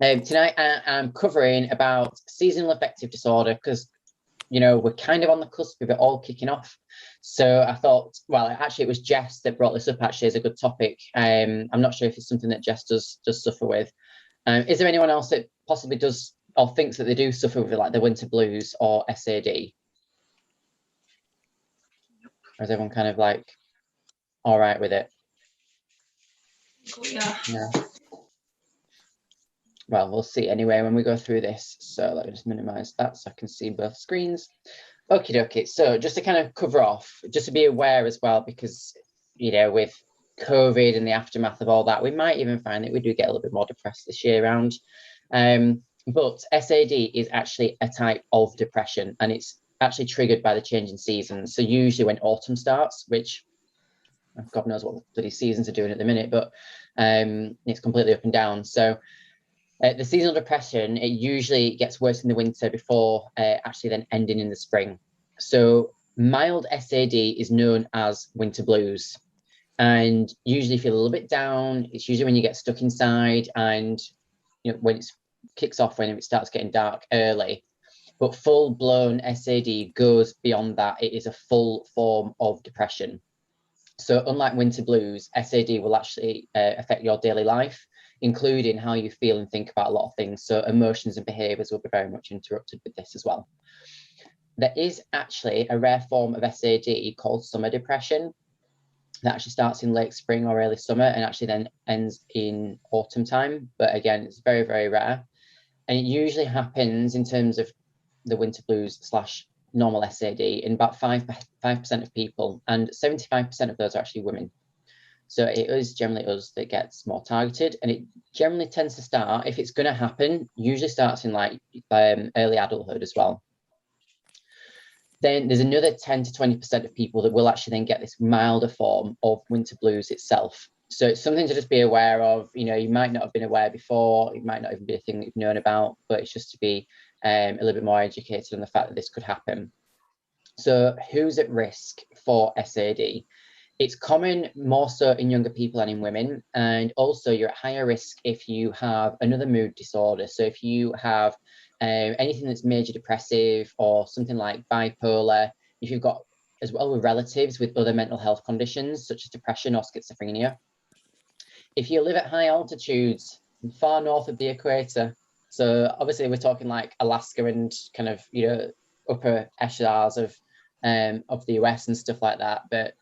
Tonight I'm covering about seasonal affective disorder because, we're kind of on the cusp of it all kicking off. So I thought, well, actually, it was Jess that brought this up actually as a good topic. I'm not sure if it's something that Jess does suffer with. Is there anyone else that possibly does or thinks that they do suffer with like the winter blues or SAD? Or is everyone kind of like all right with it? Yeah. Well, we'll see anyway when we go through this. So let me just minimize that so I can see both screens. Okie dokie. So just to kind of cover off, just to be aware as well, because, with COVID and the aftermath of all that, we might even find that we do get a little bit more depressed this year round. But SAD is actually a type of depression, and it's actually triggered by the change in seasons. So usually when autumn starts, which God knows what the bloody seasons are doing at the minute, but it's completely up and down. So the seasonal depression, it usually gets worse in the winter before actually then ending in the spring. So mild SAD is known as winter blues, and usually feel a little bit down. It's usually when you get stuck inside and when it kicks off, when it starts getting dark early. But full-blown SAD goes beyond that. It is a full form of depression. So unlike winter blues, SAD will actually affect your daily life, including how you feel and think about a lot of things. So emotions and behaviours will be very much interrupted with this as well. There is actually a rare form of SAD called summer depression that actually starts in late spring or early summer and actually then ends in autumn time. But again, it's very, very rare. And it usually happens in terms of the winter blues / normal SAD in about 5% of people, and 75% of those are actually women. So it is generally us that gets more targeted, and it generally tends to start, if it's going to happen, usually starts in like early adulthood as well. Then there's another 10 to 20% of people that will actually then get this milder form of winter blues itself. So it's something to just be aware of. You might not have been aware before, it might not even be a thing that you've known about, but it's just to be a little bit more educated on the fact that this could happen. So who's at risk for SAD? It's common more so in younger people and in women, and also you're at higher risk if you have another mood disorder. So if you have anything that's major depressive or something like bipolar, if you've got as well with relatives with other mental health conditions such as depression or schizophrenia. If you live at high altitudes, far north of the equator, so obviously we're talking like Alaska and kind of, upper echelons of the US and stuff like that. But,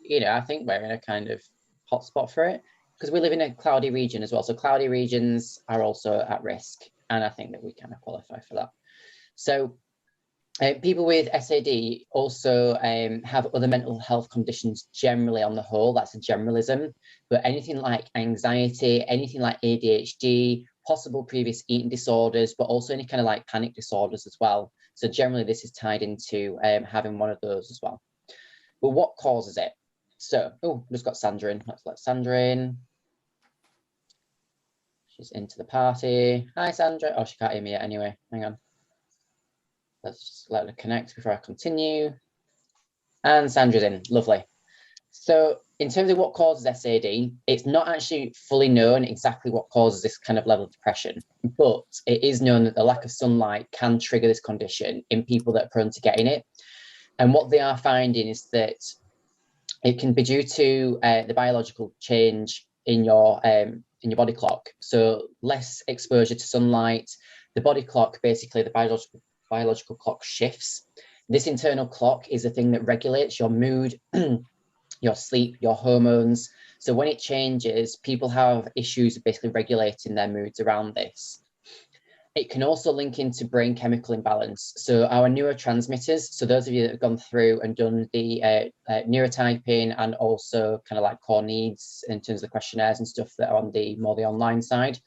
I think we're in a kind of hotspot for it because we live in a cloudy region as well. So cloudy regions are also at risk. And I think that we kind of qualify for that. So people with SAD also have other mental health conditions generally on the whole. That's a generalism. But anything like anxiety, anything like ADHD, possible previous eating disorders, but also any kind of like panic disorders as well. So generally this is tied into having one of those as well. But what causes it? So, just got Sandra in. Let's let Sandra in. She's into the party. Hi, Sandra. Oh, she can't hear me yet anyway. Hang on. Let's just let her connect before I continue. And Sandra's in. Lovely. So in terms of what causes SAD, it's not actually fully known exactly what causes this kind of level of depression, but it is known that the lack of sunlight can trigger this condition in people that are prone to getting it. And what they are finding is that it can be due to the biological change in your body clock. So less exposure to sunlight, the body clock, basically the biological clock shifts. This internal clock is the thing that regulates your mood, your sleep, your hormones. So when it changes, people have issues basically regulating their moods around this. It can also link into brain chemical imbalance. So our neurotransmitters, so those of you that have gone through and done the neurotyping and also kind of like core needs in terms of the questionnaires and stuff that are on the more the online side,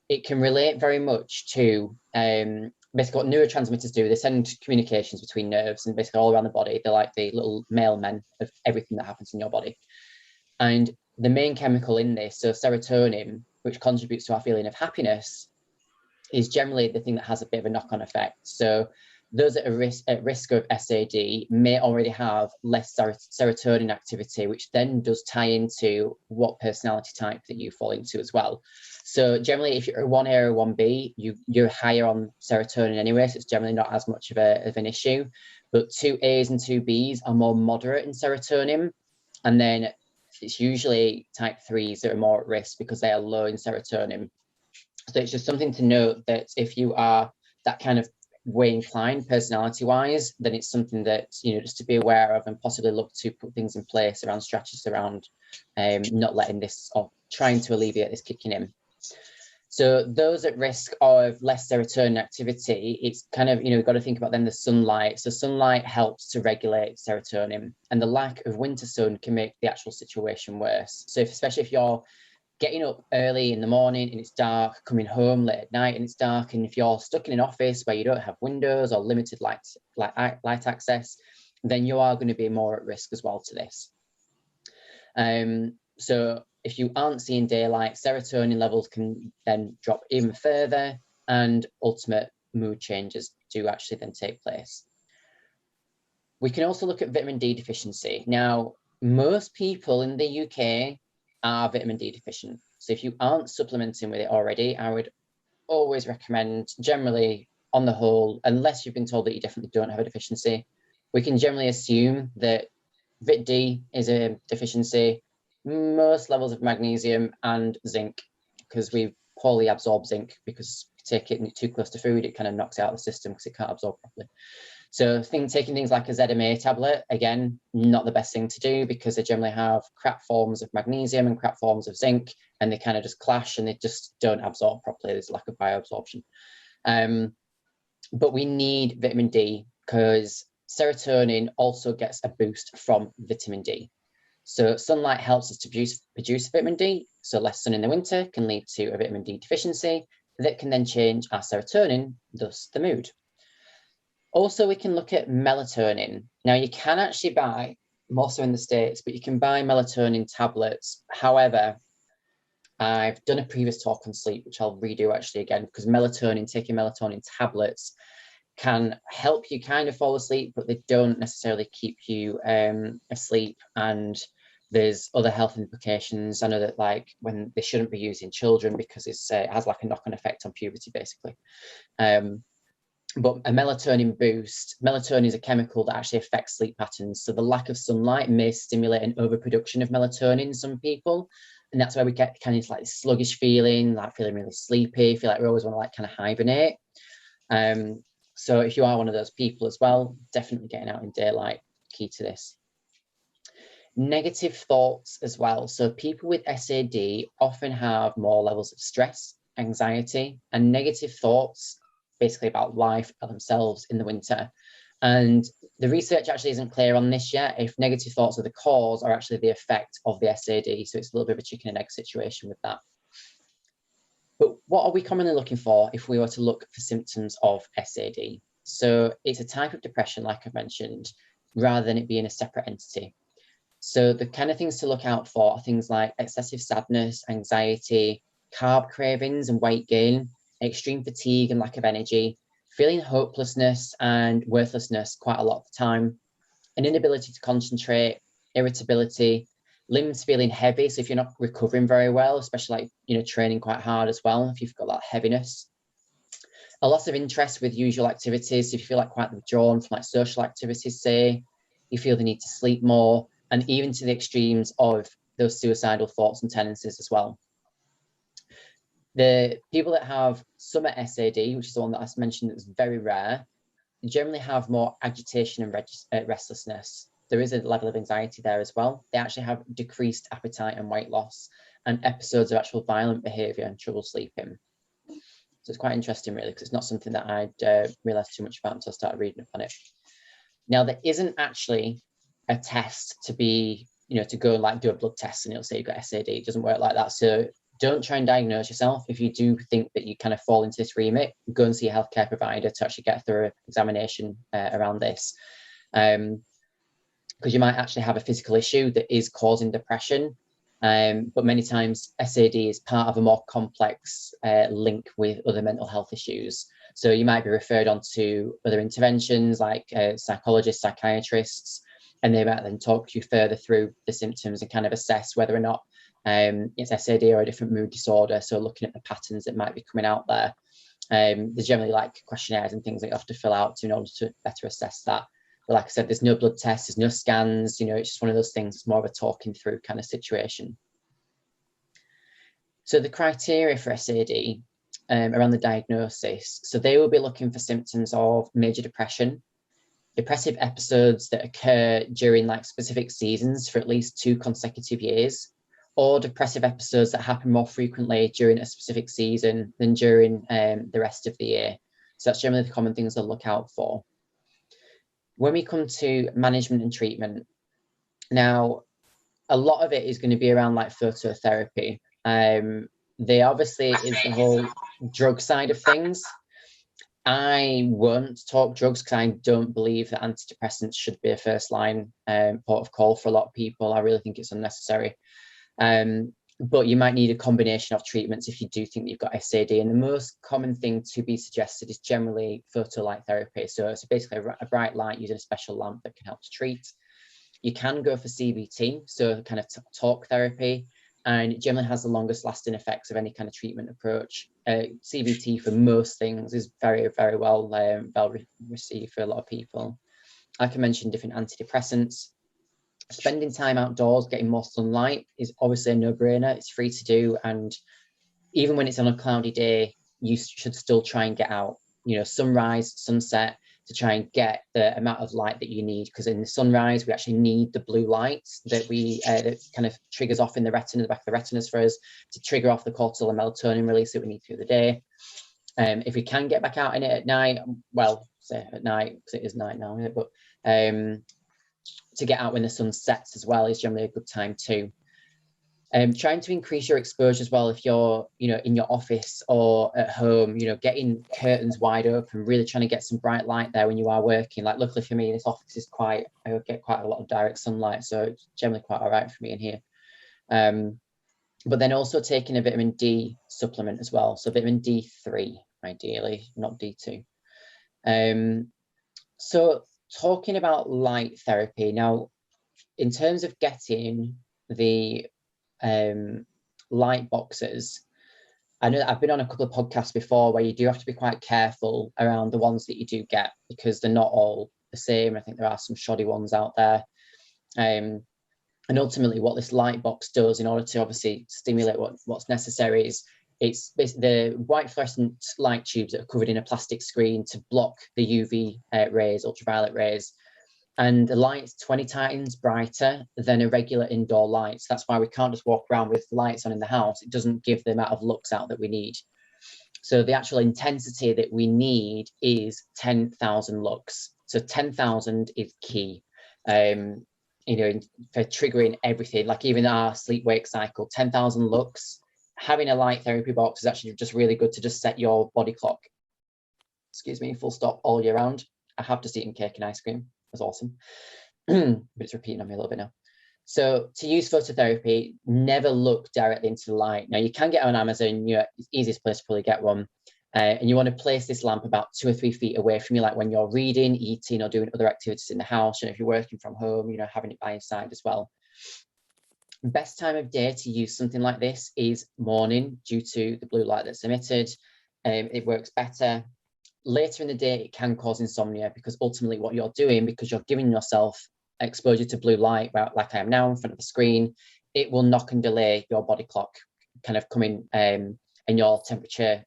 it can relate very much to basically what neurotransmitters do. They send communications between nerves and basically all around the body. They're like the little mailmen of everything that happens in your body. And the main chemical in this, so serotonin, which contributes to our feeling of happiness, is generally the thing that has a bit of a knock-on effect. So those at risk of SAD may already have less serotonin activity, which then does tie into what personality type that you fall into as well. So generally, if you're a 1A or 1B, you're higher on serotonin anyway, so it's generally not as much of an issue. But 2As and 2Bs are more moderate in serotonin. And then it's usually type 3s that are more at risk because they are low in serotonin. So it's just something to note that if you are that kind of way inclined personality-wise, then it's something that, you know, just to be aware of and possibly look to put things in place around strategies around not letting this, or trying to alleviate this kicking in. So those at risk of less serotonin activity, it's kind of, you know, we've got to think about then the sunlight. So sunlight helps to regulate serotonin, and the lack of winter sun can make the actual situation worse. So especially if you're getting up early in the morning and it's dark, coming home late at night and it's dark, and if you're stuck in an office where you don't have windows or limited light access, then you are going to be more at risk as well to this. So if you aren't seeing daylight, serotonin levels can then drop even further, and ultimate mood changes do actually then take place. We can also look at vitamin D deficiency. Now, most people in the UK are vitamin D deficient. So if you aren't supplementing with it already, I would always recommend, generally on the whole, unless you've been told that you definitely don't have a deficiency, we can generally assume that Vit D is a deficiency, most levels of magnesium and zinc, because we poorly absorb zinc, because if you take it too close to food, it kind of knocks it out of the system because it can't absorb properly. So taking things like a ZMA tablet, again, not the best thing to do, because they generally have crap forms of magnesium and crap forms of zinc, and they kind of just clash and they just don't absorb properly. There's a lack of bioabsorption. But we need vitamin D because serotonin also gets a boost from vitamin D. So sunlight helps us to produce vitamin D. So less sun in the winter can lead to a vitamin D deficiency that can then change our serotonin, thus the mood. Also, we can look at melatonin. Now, you can actually buy, more so in the States, but you can buy melatonin tablets. However, I've done a previous talk on sleep, which I'll redo actually again, because taking melatonin tablets can help you kind of fall asleep, but they don't necessarily keep you asleep. And there's other health implications. I know that, like, when they shouldn't be used in children because it has like a knock-on effect on puberty, basically. But a melatonin boost, melatonin is a chemical that actually affects sleep patterns. So the lack of sunlight may stimulate an overproduction of melatonin in some people. And that's where we get kind of like sluggish feeling, like feeling really sleepy, feel like we always want to like kind of hibernate. So if you are one of those people as well, definitely getting out in daylight, key to this. Negative thoughts as well. So people with SAD often have more levels of stress, anxiety, and negative thoughts, basically about life and themselves in the winter. And the research actually isn't clear on this yet, if negative thoughts are the cause or actually the effect of the SAD. So it's a little bit of a chicken and egg situation with that. But what are we commonly looking for if we were to look for symptoms of SAD? So it's a type of depression, like I've mentioned, rather than it being a separate entity. So the kind of things to look out for are things like excessive sadness, anxiety, carb cravings and weight gain, extreme fatigue and lack of energy, feeling hopelessness and worthlessness quite a lot of the time, an inability to concentrate, irritability, limbs feeling heavy. So if you're not recovering very well, especially like, you know, training quite hard as well, if you've got that heaviness, a loss of interest with usual activities. So if you feel like quite withdrawn from like social activities, say, you feel the need to sleep more, and even to the extremes of those suicidal thoughts and tendencies as well. The people that have summer SAD, which is the one that I mentioned that's very rare, generally have more agitation and restlessness. There is a level of anxiety there as well. They actually have decreased appetite and weight loss, and episodes of actual violent behaviour and trouble sleeping. So it's quite interesting, really, because it's not something that I'd realised too much about until I started reading up on it. Now, there isn't actually a test to be, you know, to go and like do a blood test and it'll say you've got SAD. It doesn't work like that. So don't try and diagnose yourself. If you do think that you kind of fall into this remit, go and see a healthcare provider to actually get a thorough examination around this. Because you might actually have a physical issue that is causing depression. But many times SAD is part of a more complex link with other mental health issues. So you might be referred on to other interventions like psychologists, psychiatrists, and they might then talk you further through the symptoms and kind of assess whether or not it's SAD or a different mood disorder. So looking at the patterns that might be coming out there. There's generally like questionnaires and things that you have to fill out in order to better assess that. But like I said, there's no blood tests, there's no scans, it's just one of those things. It's more of a talking through kind of situation. So the criteria for SAD around the diagnosis, so they will be looking for symptoms of major depression, depressive episodes that occur during like specific seasons for at least 2 consecutive years, or depressive episodes that happen more frequently during a specific season than during the rest of the year. So that's generally the common things they'll look out for. When we come to management and treatment, now, a lot of it is going to be around like phototherapy. There obviously is the whole drug side of things. I won't talk drugs because I don't believe that antidepressants should be a first line port of call for a lot of people. I really think it's unnecessary. But you might need a combination of treatments if you do think you've got SAD. And the most common thing to be suggested is generally photolight therapy. So it's basically a bright light using a special lamp that can help to treat. You can go for CBT, so kind of talk therapy, and it generally has the longest lasting effects of any kind of treatment approach. CBT for most things is very, very well received for a lot of people. Like I mentioned, different antidepressants. Spending time outdoors, getting more sunlight is obviously a no-brainer. It's free to do, and even when it's on a cloudy day, you should still try and get out. Sunrise, sunset, to try and get the amount of light that you need, because in the sunrise we actually need the blue light that that kind of triggers off in the retina, the back of the retinas, for us to trigger off the cortisol and melatonin release that we need through the day. If we can get back out in it at night, well, say at night because it is night now, isn't it? But to get out when the sun sets as well is generally a good time too. Trying to increase your exposure as well if you're, in your office or at home, getting curtains wide open, really trying to get some bright light there when you are working. Like luckily for me, this office is I get quite a lot of direct sunlight, so it's generally quite all right for me in here. But then also taking a vitamin D supplement as well. So vitamin D3, ideally, not D2. So talking about light therapy now, in terms of getting the light boxes, I know that I've been on a couple of podcasts before where you do have to be quite careful around the ones that you do get, because they're not all the same. I think there are some shoddy ones out there. And ultimately what this light box does, in order to obviously stimulate what's necessary, is it's the white fluorescent light tubes that are covered in a plastic screen to block the UV rays, ultraviolet rays. And the light's 20 times brighter than a regular indoor light. So that's why we can't just walk around with lights on in the house. It doesn't give the amount of lux out that we need. So the actual intensity that we need is 10,000 lux. So 10,000 is key, for triggering everything, like even our sleep-wake cycle. 10,000 lux. Having a light therapy box is actually just really good to just set your body clock, full stop, all year round. I have just eaten cake and ice cream. Was awesome. But it's repeating on me a little bit now. So to use phototherapy, never look directly into the light. Now you can get on Amazon, it's the easiest place to probably get one. And you want to place this lamp about 2 or 3 feet away from you, like when you're reading, eating, or doing other activities in the house. And if you're working from home, having it by your side as well. Best time of day to use something like this is morning, due to the blue light that's emitted. It works better. Later in the day, it can cause insomnia, because ultimately what you're doing, because you're giving yourself exposure to blue light, like I am now in front of the screen, it will knock and delay your body clock kind of coming and your temperature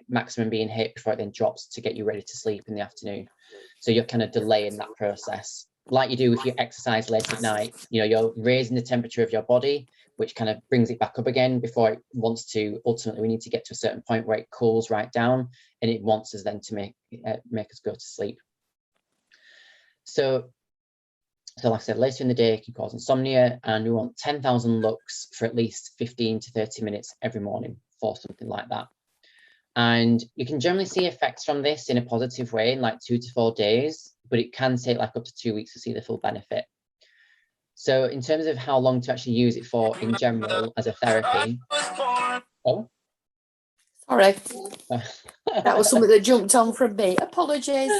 maximum being hit before it then drops to get you ready to sleep in the afternoon. So you're kind of delaying that process. Like you do if you exercise late at night, you're raising the temperature of your body, which kind of brings it back up again before it wants to. Ultimately, we need to get to a certain point where it cools right down, and it wants us then to make us go to sleep. So like I said, later in the day it can cause insomnia, and we want 10,000 lux for at least 15 to 30 minutes every morning for something like that. And you can generally see effects from this in a positive way in like 2 to 4 days, but it can take like up to 2 weeks to see the full benefit. So in terms of how long to actually use it for in general as a therapy. Oh, sorry. That was something that jumped on from me. Apologies.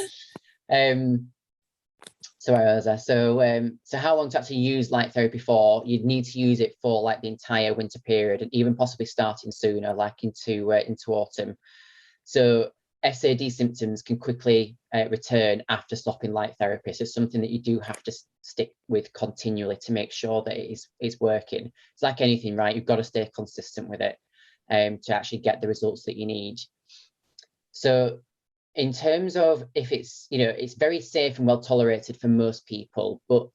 So how long to actually use light therapy for? You'd need to use it for like the entire winter period, and even possibly starting sooner, like into autumn. So SAD symptoms can quickly return after stopping light therapy. So it's something that you do have to stick with continually to make sure that it is working. It's like anything, right? You've got to stay consistent with it to actually get the results that you need. So in terms of if it's, it's very safe and well tolerated for most people, but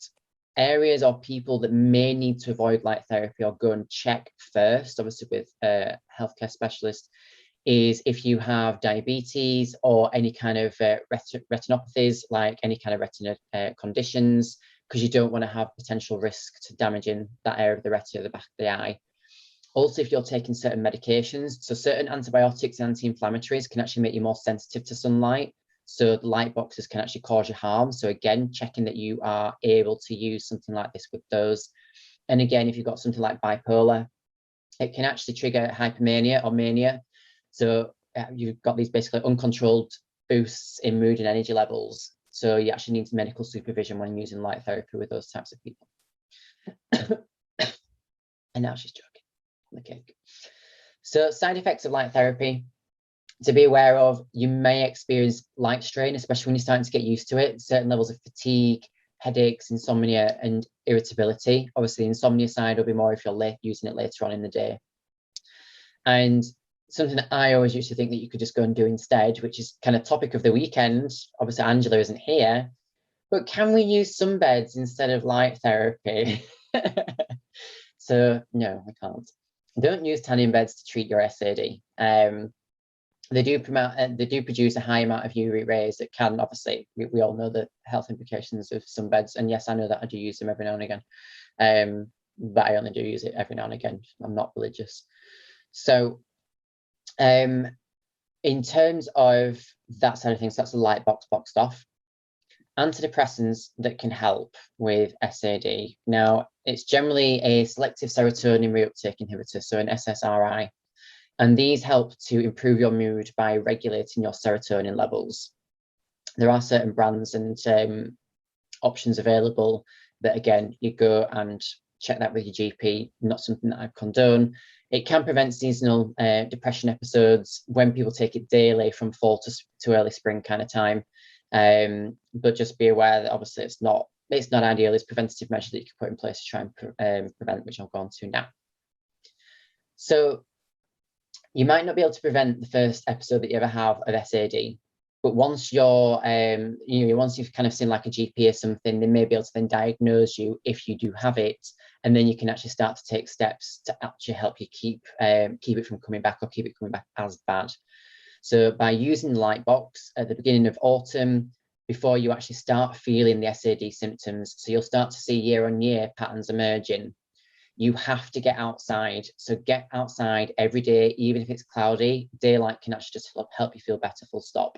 areas or people that may need to avoid light therapy or go and check first, obviously with a healthcare specialist, is if you have diabetes or any kind of retinopathies, like any kind of retina conditions, because you don't want to have potential risk to damaging that area of the retina, the back of the eye. Also, if you're taking certain medications, so certain antibiotics and anti-inflammatories can actually make you more sensitive to sunlight. So the light boxes can actually cause you harm. So again, checking that you are able to use something like this with those. And again, if you've got something like bipolar, it can actually trigger hypomania or mania. So you've got these basically uncontrolled boosts in mood and energy levels. So you actually need medical supervision when using light therapy with those types of people. And now she's joking. Okay. So side effects of light therapy to be aware of: you may experience light strain, especially when you're starting to get used to it. Certain levels of fatigue, headaches, insomnia, and irritability. Obviously, the insomnia side will be more if you're using it later on in the day. And something that I always used to think that you could just go and do instead, which is kind of topic of the weekend. Obviously, Angela isn't here, but can we use sunbeds instead of light therapy? So no, I can't. Don't use tanning beds to treat your SAD. They do produce a high amount of UV rays that can, obviously, we all know the health implications of sunbeds. And yes, I know that I do use them every now and again, but I only do use it every now and again. I'm not religious. So in terms of that side of things, that's the light box boxed off. Antidepressants that can help with SAD. Now, it's generally a selective serotonin reuptake inhibitor, so an SSRI. And these help to improve your mood by regulating your serotonin levels. There are certain brands and options available that, again, you go and check that with your GP, not something that I condone. It can prevent seasonal depression episodes when people take it daily from fall to early spring kind of time. But just be aware that obviously it's not ideal. It's preventative measures that you can put in place to try and prevent, which I'll go on to now. So you might not be able to prevent the first episode that you ever have of SAD, but once you're, once you've kind of seen like a GP or something, they may be able to then diagnose you if you do have it, and then you can actually start to take steps to actually help you keep it from coming back or keep it coming back as bad. So by using the light box at the beginning of autumn, before you actually start feeling the SAD symptoms, so you'll start to see year-on-year patterns emerging. You have to get outside. So get outside every day, even if it's cloudy. Daylight can actually just help you feel better, full stop.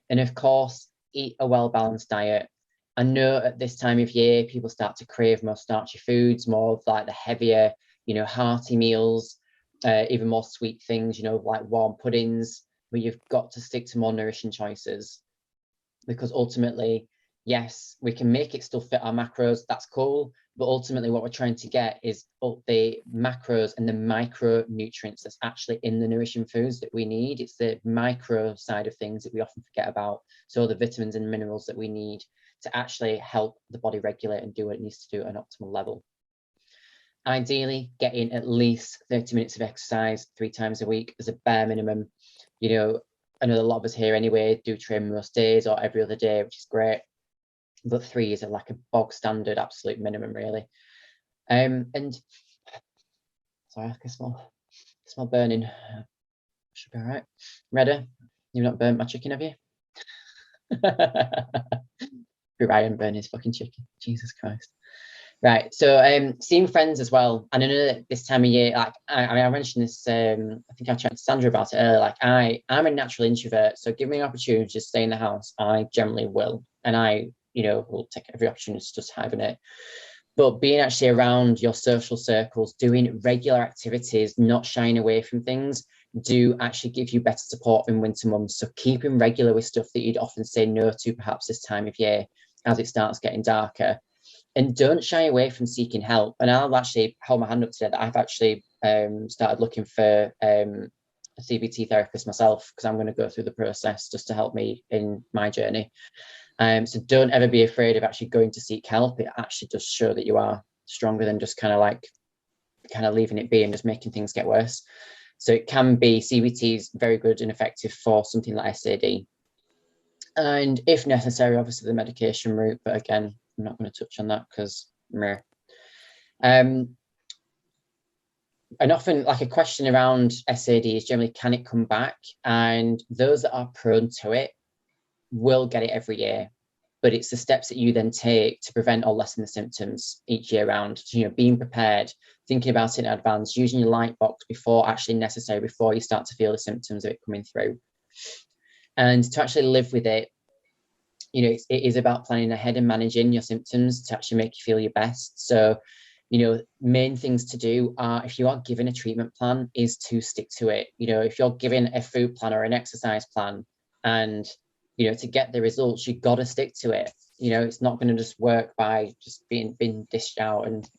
And of course, eat a well-balanced diet. I know at this time of year, people start to crave more starchy foods, more of like the heavier, hearty meals, even more sweet things, like warm puddings, but you've got to stick to more nourishing choices. Because ultimately, yes, we can make it still fit our macros, that's cool, but ultimately what we're trying to get is the macros and the micronutrients that's actually in the nourishing foods that we need. It's the micro side of things that we often forget about. So the vitamins and minerals that we need to actually help the body regulate and do what it needs to do at an optimal level. Ideally, get in at least 30 minutes of exercise 3 times a week as a bare minimum. I know a lot of us here anyway do train most days or every other day, which is great, but 3 is like a bog standard absolute minimum, really. And sorry, I can smell burning. Should be all right. Redder, you've not burnt my chicken, have you? Ryan burn his fucking chicken. Jesus Christ. Right, so seeing friends as well. And I know that this time of year, like I mentioned this, I think I chatted to Sandra about it earlier, like I'm a natural introvert, so give me an opportunity to stay in the house, I generally will. And I, will take every opportunity to just hibernate. But being actually around your social circles, doing regular activities, not shying away from things, do actually give you better support in winter months. So keeping regular with stuff that you'd often say no to perhaps this time of year as it starts getting darker. And don't shy away from seeking help. And I'll actually hold my hand up today that I've actually started looking for a CBT therapist myself, because I'm going to go through the process just to help me in my journey. So don't ever be afraid of actually going to seek help. It actually does show that you are stronger than just kind of leaving it be and just making things get worse. So it can be, CBT is very good and effective for something like SAD. And if necessary, obviously the medication route, but again, I'm not going to touch on that because meh. And often, like, a question around SAD is generally, can it come back? And those that are prone to it will get it every year. But it's the steps that you then take to prevent or lessen the symptoms each year round. So, being prepared, thinking about it in advance, using your light box before actually necessary, before you start to feel the symptoms of it coming through. And to actually live with it, it is about planning ahead and managing your symptoms to actually make you feel your best. So, main things to do are, if you are given a treatment plan, is to stick to it. If you're given a food plan or an exercise plan, and to get the results, you've got to stick to it. It's not going to just work by just being dished out. And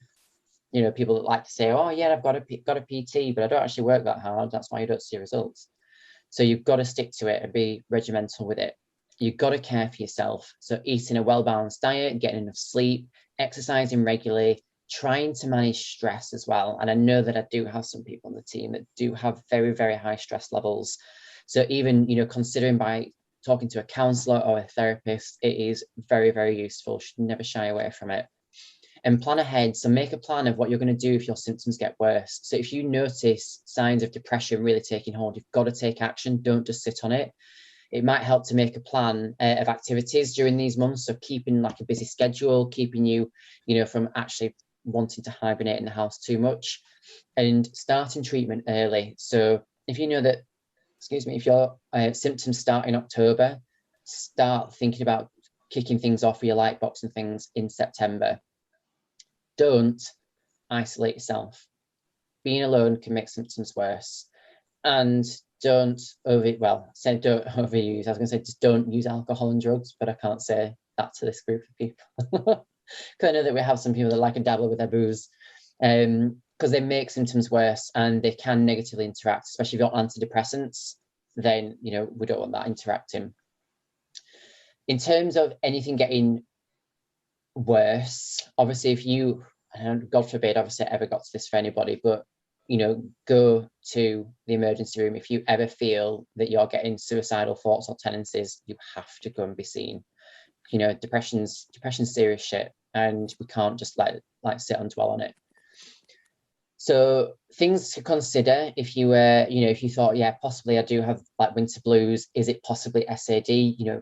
people that like to say, oh yeah, I've got a PT, but I don't actually work that hard, that's why you don't see results. So you've got to stick to it and be regimental with it. You've got to care for yourself. So eating a well-balanced diet, getting enough sleep, exercising regularly, trying to manage stress as well. And I know that I do have some people on the team that do have very, very high stress levels. So even, considering by talking to a counselor or a therapist, it is very, very useful. Should never shy away from it. And plan ahead. So make a plan of what you're going to do if your symptoms get worse. So if you notice signs of depression really taking hold, you've got to take action. Don't just sit on it. It might help to make a plan of activities during these months. So keeping like a busy schedule, keeping you, from actually wanting to hibernate in the house too much, and starting treatment early. So if you know that, if your symptoms start in October, start thinking about kicking things off with your light box and things in September. Don't isolate yourself. Being alone can make symptoms worse. And don't overuse. I was going to say just don't use alcohol and drugs, but I can't say that to this group of people. Because I know that we have some people that like a dabble with their booze, because they make symptoms worse and they can negatively interact, especially if you're on antidepressants. Then we don't want that interacting. In terms of anything getting worse, obviously, if you, God forbid, obviously, ever got to this for anybody, but go to the emergency room if you ever feel that you're getting suicidal thoughts or tendencies. You have to go and be seen. Depression's serious shit, and we can't just sit and dwell on it. So things to consider if you were, if you thought, yeah, possibly I do have winter blues. Is it possibly SAD?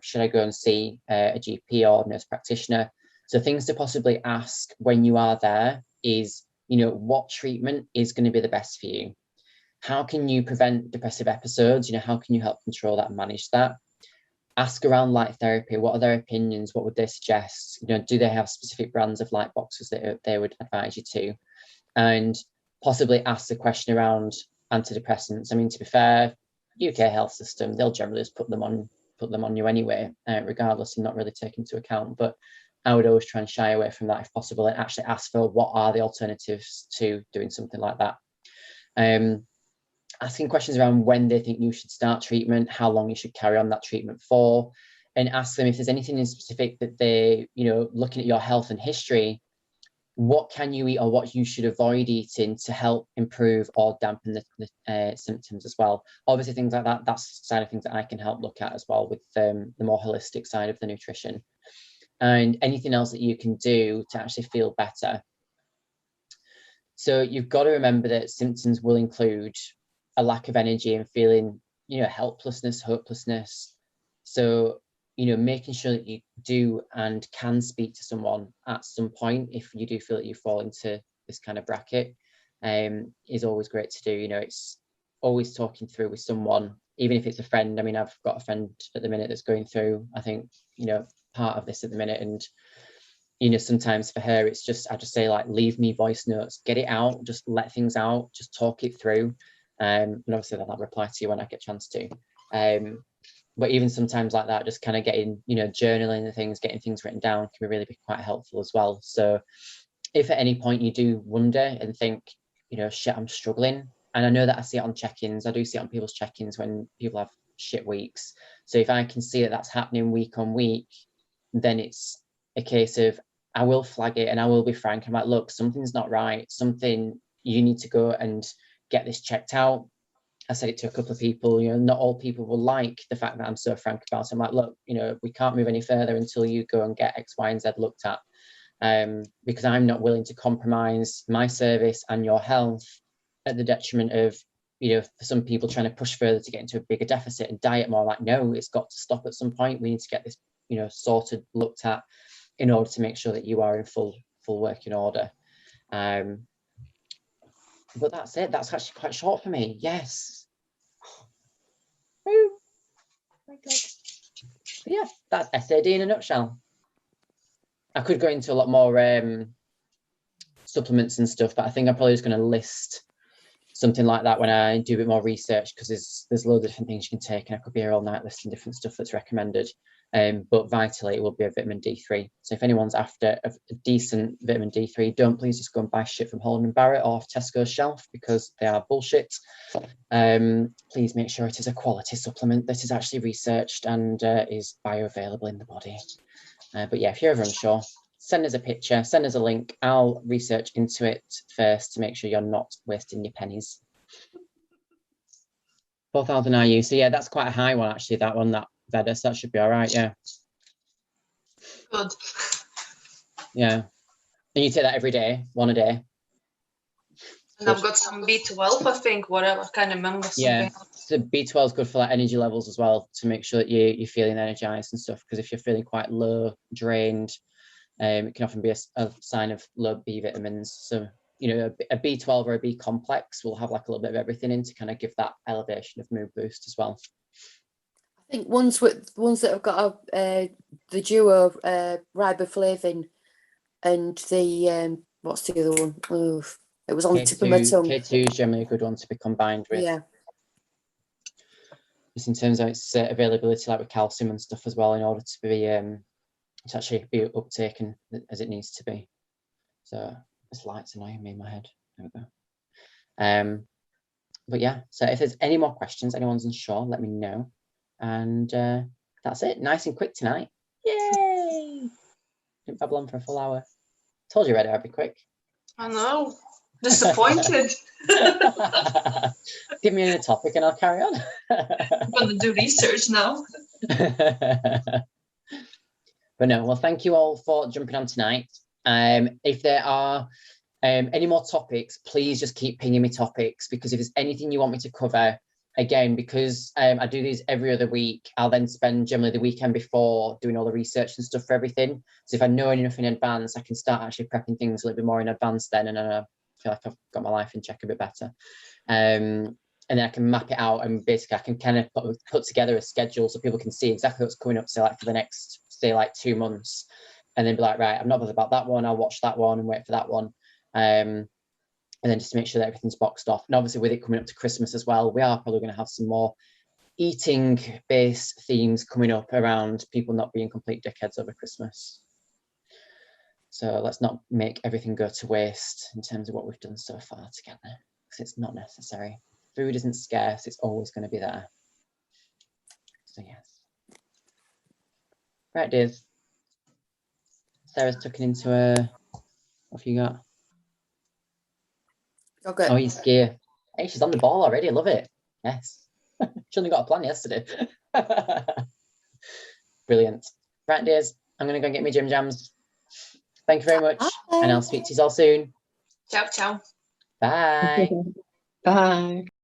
Should I go and see a GP or nurse practitioner? So things to possibly ask when you are there is, what treatment is going to be the best for you? How can you prevent depressive episodes? How can you help control that and manage that? Ask around light therapy. What are their opinions? What would they suggest? Do they have specific brands of light boxes that they would advise you to? And possibly ask the question around antidepressants. I mean, to be fair, UK health system, they'll generally just put them on you anyway, regardless, and not really take into account. But I would always try and shy away from that if possible, and actually ask for what are the alternatives to doing something like that. Asking questions around when they think you should start treatment, how long you should carry on that treatment for, and ask them if there's anything in specific that they, looking at your health and history, what can you eat or what you should avoid eating to help improve or dampen the symptoms as well. Obviously, things like that, that's the side of things that I can help look at as well, with the more holistic side of the nutrition. And anything else that you can do to actually feel better. So you've got to remember that symptoms will include a lack of energy and feeling, helplessness, hopelessness. So, making sure that you do and can speak to someone at some point if you do feel that you fall into this kind of bracket, is always great to do. It's always talking through with someone, even if it's a friend. I mean, I've got a friend at the minute that's going through, I think, part of this at the minute, and you know, sometimes for her, it's just, I just say like, leave me voice notes, get it out, just let things out, just talk it through. And obviously then I'll reply to you when I get a chance to. But even sometimes like that, just kind of getting, you know, journaling and things, getting things written down can really be quite helpful as well. So if at any point you do wonder and think, you know, shit, I'm struggling. And I know that I see it on check-ins. I do see it on people's check-ins when people have shit weeks. So if I can see that that's happening week on week, then it's a case of, I will flag it and I will be frank. I'm like, look, something's not right. Something, you need to go and get this checked out. I said it to a couple of people, you know, not all people will like the fact that I'm so frank about it. I'm like, look, you know, we can't move any further until you go and get X, Y, and Z looked at. Because I'm not willing to compromise my service and your health at the detriment of, you know, for some people trying to push further to get into a bigger deficit and diet more. Like, no, it's got to stop at some point. We need to get this, you know, sorted, looked at in order to make sure that you are in full working order. But that's it. That's actually quite short for me. Yes. Oh my God. But yeah, that's SAD in a nutshell. I could go into a lot more supplements and stuff, but I think I'm probably just going to list something like that when I do a bit more research, because there's loads of different things you can take, and I could be here all night listing different stuff that's recommended. But vitally, it will be a vitamin D3. So if anyone's after a decent vitamin D3, don't please just go and buy shit from Holland & Barrett or off Tesco's shelf, because they are bullshit. Please make sure it is a quality supplement that is actually researched and is bioavailable in the body. But yeah, if you're ever unsure, send us a picture, send us a link. I'll research into it first to make sure you're not wasting your pennies. 4,000 IU. So yeah, that's quite a high one actually, that one, that Vedus. That should be all right, yeah. Good. Yeah. And you take that every day, one a day? And I've got some B12, I think, whatever, I can't remember. Yeah, so B12 is good for like energy levels as well, to make sure that you're feeling energized and stuff, because if you're feeling quite low, drained, it can often be a sign of low B vitamins. So, you know, a B12 or a B complex will have like a little bit of everything in to kind of give that elevation of mood boost as well. I think ones that have got the duo riboflavin and the what's the other one? Oh, it was on the tip of my tongue. K2 is generally a good one to be combined with. Yeah. Just in terms of its availability, like with calcium and stuff as well, in order to be to actually be uptaken as it needs to be. So this light's annoying me in my head. There we go. But yeah, so if there's any more questions, anyone's unsure, let me know. And that's it. Nice and quick tonight. Yay! Didn't babble on for a full hour. Told you, Red, I'd be quick. I know. Disappointed. Give me a topic and I'll carry on. I'm going to do research now. But no, well, thank you all for jumping on tonight. If there are any more topics, please just keep pinging me topics, because if there's anything you want me to cover, again, because I do these every other week, I'll then spend generally the weekend before doing all the research and stuff for everything. So if I know enough in advance, I can start actually prepping things a little bit more in advance then, and I feel like I've got my life in check a bit better. And then I can map it out, and basically I can kind of put together a schedule so people can see exactly what's coming up, say like for the next, say like 2 months, and then be like, right, I'm not bothered about that one, I'll watch that one and wait for that one. And then just to make sure that everything's boxed off. And obviously with it coming up to Christmas as well, we are probably going to have some more eating based themes coming up around people not being complete dickheads over Christmas. So let's not make everything go to waste in terms of what we've done so far together, because it's not necessary. Food isn't scarce, it's always going to be there. So yes. Right, dears. Sarah's tucking into a, what have you got? Okay. Oh, he's skier. Hey, she's on the ball already, I love it. Yes. She only got a plan yesterday. Brilliant. Right, dears, I'm going to go and get my gym jams. Thank you very much. Bye. And I'll speak to you all soon. Ciao, ciao. Bye. Bye.